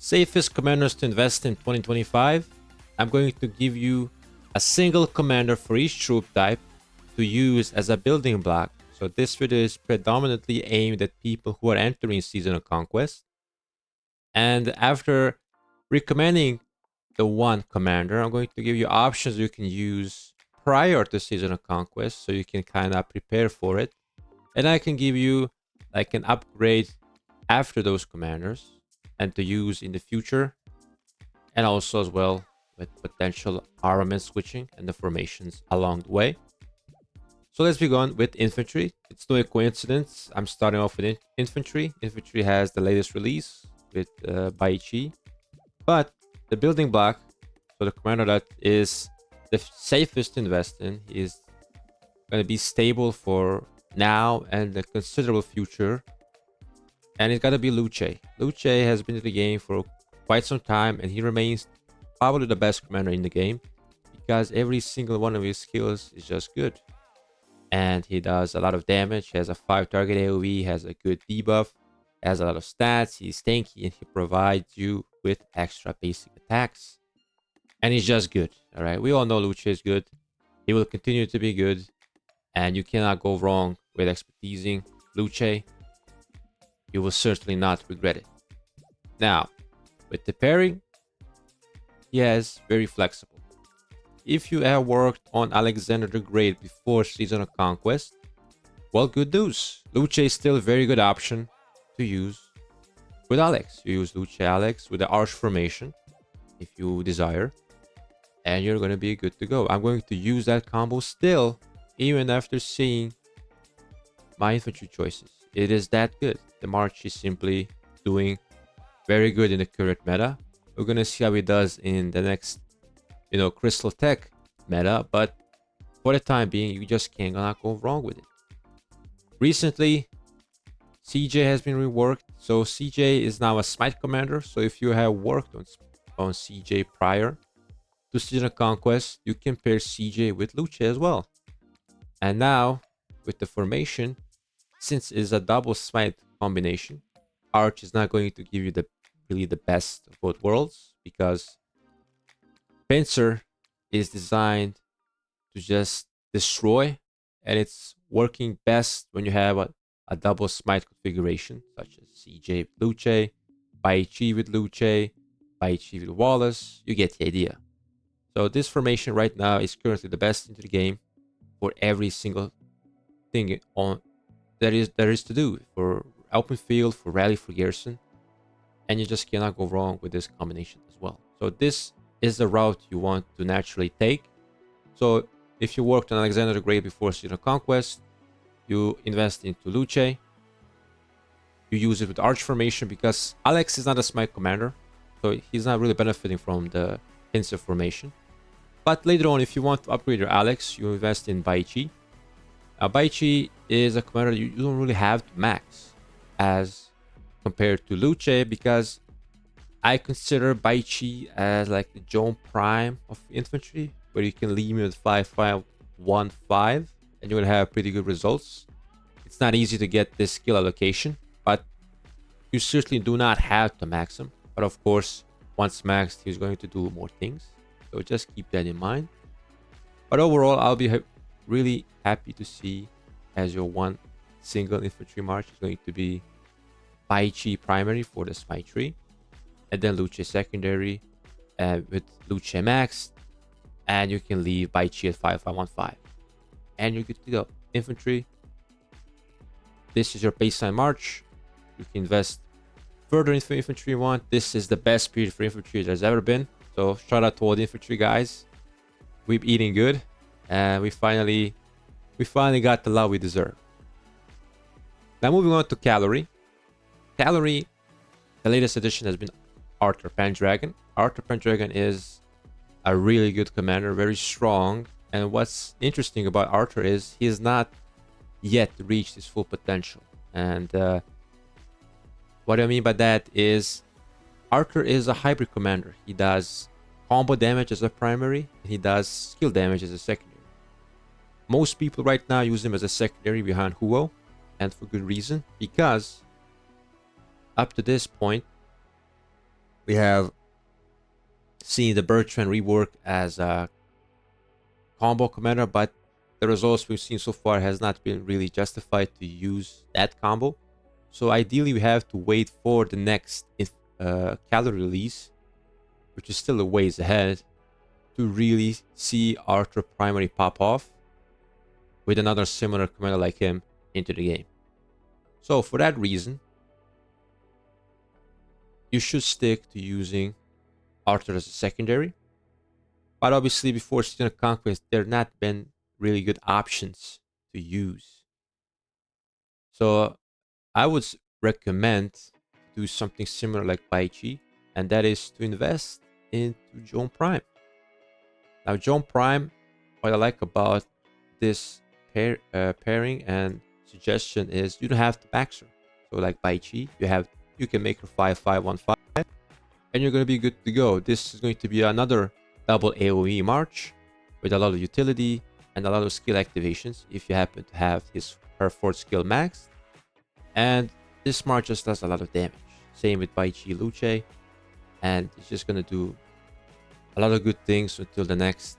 Safest commanders to invest in 2025. I'm going to give you a single commander for each troop type to use as a building block. So this video is predominantly aimed at people who are entering Season of Conquest. And after recommending the one commander, I'm going to give you options you can use prior to Season of Conquest so you can kind of prepare for it. And I can give you like an upgrade after those commanders and to use in the future, and also as well with potential armament switching and the formations along the way. So let's begin with infantry. It's no coincidence I'm starting off with infantry. Infantry has the latest release with Baichi, but the building block, so the commander that is the safest to invest in, is going to be stable for now and the considerable future, and it's got to be Luce. Luce has been in the game for quite some time, and he remains probably the best commander in the game because every single one of his skills is just good. And he does a lot of damage. He has a 5 target AoE, has a good debuff, has a lot of stats. He's tanky, and he provides you with extra basic attacks. And he's just good. All right, we all know Luce is good. He will continue to be good, and you cannot go wrong with expertising Luce. You will certainly not regret it. Now, with the pairing, he is very flexible. If you have worked on Alexander the Great before Season of Conquest, well, good news. Luce is still a very good option to use with Alex. You use Luce Alex with the Arch formation if you desire, and you're going to be good to go. I'm going to use that combo still, even after seeing my infantry choices. It is that good. The March is simply doing very good in the current meta. We're going to see how it does in the next, Crystal Tech meta, but for the time being, you just cannot go wrong with it. Recently, CJ has been reworked, so CJ is now a smite commander. So if you have worked on CJ prior to Season of Conquest, you can pair CJ with Luce as well. And now, with the formation, since it's a double smite combination, Arch is not going to give you really the best of both worlds, because Pincer is designed to just destroy, and it's working best when you have a double smite configuration, such as CJ with Luce, Baichi with Luce, Baichi with Wallace. You get the idea. So this formation right now is currently the best into the game for every single thing on there is to do, for open field, for rally, for garrison, and you just cannot go wrong with this combination as well. So this is the route you want to naturally take. So if you worked on Alexander the Great before Season of Conquest, you invest into Luce. You use it with Arch formation because Alex is not a smite commander, so he's not really benefiting from the pincer formation. But later on, if you want to upgrade your Alex, you invest in Baichi. Baichi is a commander you don't really have to max as compared to Luce, because I consider Baichi as like the Joan Prime of infantry, where you can leave me with 5-5-1-5 and you will have pretty good results. It's not easy to get this skill allocation, but you certainly do not have to max him. But of course, once maxed, he's going to do more things. So just keep that in mind. But overall, I'll be really happy to see as your one single infantry march is going to be Baichi primary for the smite tree, and then Luce secondary with Luce max, and you can leave Baichi at 5-5-1-5, and you're good to go. Infantry, this is your baseline march. You can invest further into infantry you want. This is the best period for infantry there's ever been. So shout out to all the infantry guys. We're eating good, and we finally got the love we deserve. Now moving on to Cavalry. Cavalry, the latest addition has been Arthur Pendragon. Arthur Pendragon is a really good commander, very strong. And what's interesting about Arthur is he has not yet reached his full potential. And what I mean by that is Arthur is a hybrid commander. He does combo damage as a primary, and he does skill damage as a secondary. Most people right now use him as a secondary behind Huo, and for good reason, because up to this point, We have seen the Bertrand rework as a combo commander, but the results we've seen so far has not been really justified to use that combo. So ideally, we have to wait for the next Cavalry release, which is still a ways ahead, to really see Arthur Primary pop off with another similar commander like him into the game. So for that reason, you should stick to using Arthur as a secondary. But obviously, before Season of Conquest, there have not been really good options to use. So I would recommend to do something similar like Baichi, and that is to invest into Joan Prime. Now, Joan Prime, what I like about this pairing and suggestion is you don't have to max her. So like Baichi, you can make her 5-5-1-5, and you're going to be good to go. This is going to be another double AoE March with a lot of utility and a lot of skill activations if you happen to have her 4th skill maxed. And this March just does a lot of damage. Same with Baichi Luce, and it's just going to do a lot of good things until the next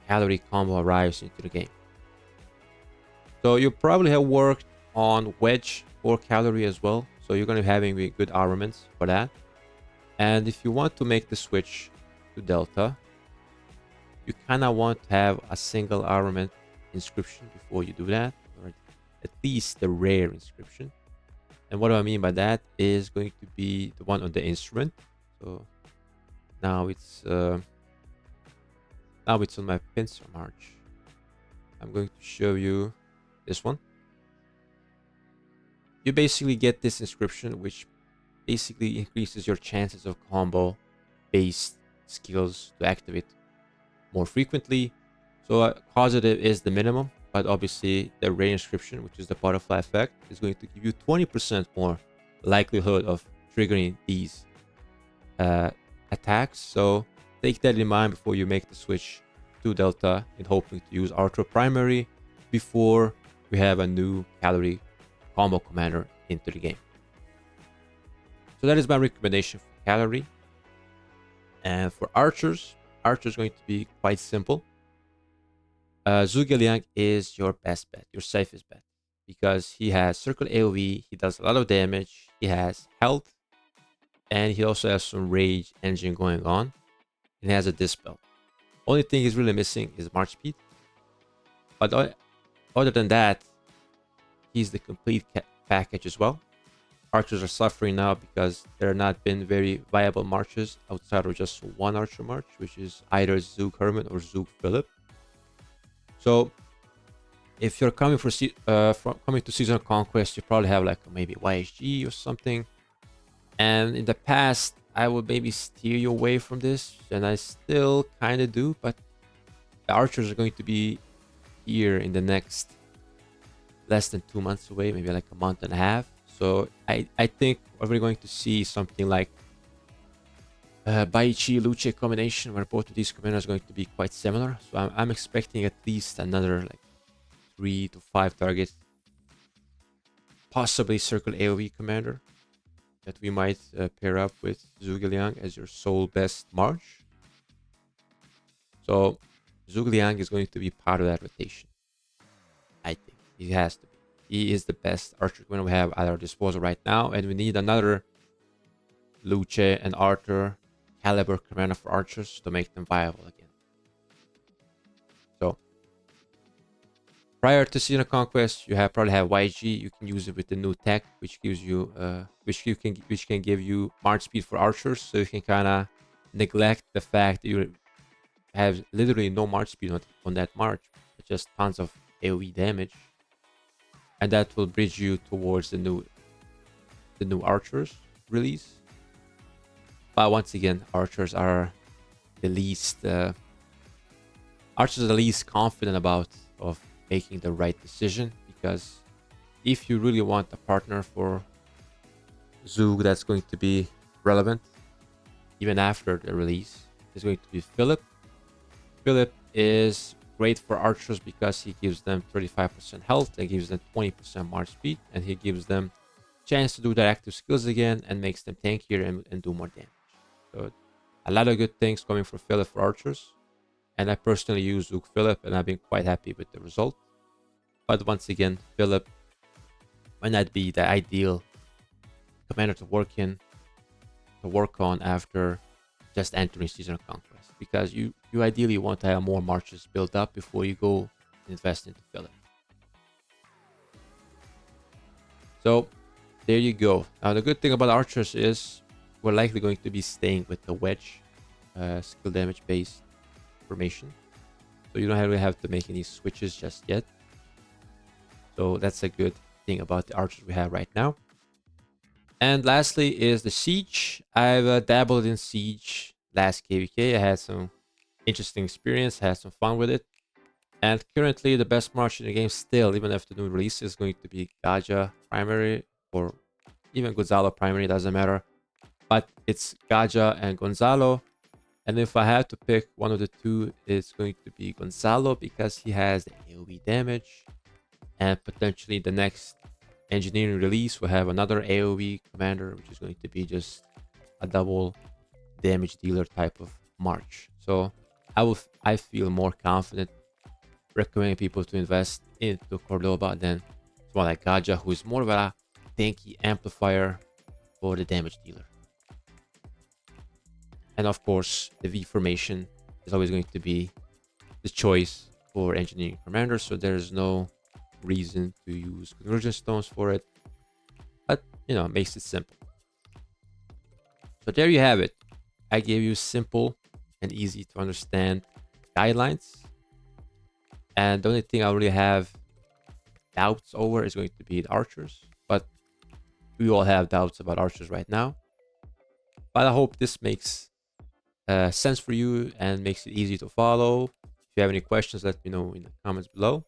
Cavalry combo arrives into the game. So you probably have worked on Wedge or Cavalry as well, so you're going to be having good armaments for that. And if you want to make the switch to Delta, you kind of want to have a single armament inscription before you do that, or at least the rare inscription. And what do I mean by that is going to be the one on the instrument. So now it's on my pincer march. I'm going to show you this one. You basically get this inscription, which basically increases your chances of combo based skills to activate more frequently. So causative is the minimum, but obviously the rare inscription, which is the butterfly effect, is going to give you 20% more likelihood of triggering these attacks. So take that in mind before you make the switch to Delta, in hoping to use Arthur Primary before we have a new Cavalry combo commander into the game. So that is my recommendation for Cavalry. And for archers is going to be quite simple. Zhuge Liang is your best bet, your safest bet, because he has circle AoE, he does a lot of damage, he has health, and he also has some rage engine going on, and he has a dispel. Only thing he's really missing is march speed, but other than that, he's the complete package as well. Archers are suffering now because there have not been very viable marches outside of just one archer march, which is either Zug Herman or Zug Philip. So if you're coming coming to Season of Conquest, you probably have like maybe YSG or something. And in the past, I would maybe steer you away from this, and I still kind of do, but the archers are going to be here in the next less than 2 months away, maybe like a month and a half. So I think we're going to see something like Baichi Luce combination, where both of these commanders are going to be quite similar. So I'm expecting at least another like 3 to 5 targets, possibly circle AoE commander that we might pair up with Zhuge Liang as your sole best march. So Zhuge Liang is going to be part of that rotation. I think he has to be. He is the best archer commander we have at our disposal right now, and we need another Luce and Arthur caliber commander for archers to make them viable again. So prior to Season of Conquest, you probably have YG. You can use it with the new tech, which gives you which can give you march speed for archers. So you can kind of neglect the fact that you have literally no march speed on that march, but just tons of AoE damage, and that will bridge you towards the new archers release. But once again, archers are the least confident about of making the right decision, because if you really want a partner for Zug that's going to be relevant even after the release, is going to be Philip. Philip is great for archers because he gives them 35% health and gives them 20% march speed, and he gives them chance to do their active skills again and makes them tankier and do more damage. So a lot of good things coming from Philip for archers. And I personally use Zook Philip, and I've been quite happy with the result. But once again, Philip might not be the ideal commander to work on after just entering Season of Conquest, because you ideally want to have more marches built up before you go invest into Philip. So there you go. Now the good thing about archers is we're likely going to be staying with the wedge skill damage based formation, so you don't really have to make any switches just yet. So that's a good thing about the archers we have right now. And lastly is the siege. I've dabbled in siege last KVK. I had some interesting experience, had some fun with it. And currently the best march in the game still, even after the new release, is going to be Gaja Primary, or even Gonzalo Primary, doesn't matter. But it's Gaja and Gonzalo. And if I have to pick one of the two, it's going to be Gonzalo, because he has the AoE damage. And potentially the next engineering release will have another AoE commander, which is going to be just a double damage dealer type of march. So I feel more confident recommending people to invest into Cordoba than someone like Gaja, who is more of a tanky amplifier for the damage dealer. And of course, the V formation is always going to be the choice for engineering commanders, so there's no reason to use conversion stones for it, but it makes it simple. So there you have it. I gave you simple and easy to understand guidelines, and the only thing I really have doubts over is going to be the archers, but we all have doubts about archers right now. But I hope this makes sense for you and makes it easy to follow. If you have any questions, let me know in the comments below.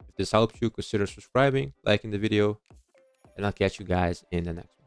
If this helps you, consider subscribing, liking the video, and I'll catch you guys in the next one.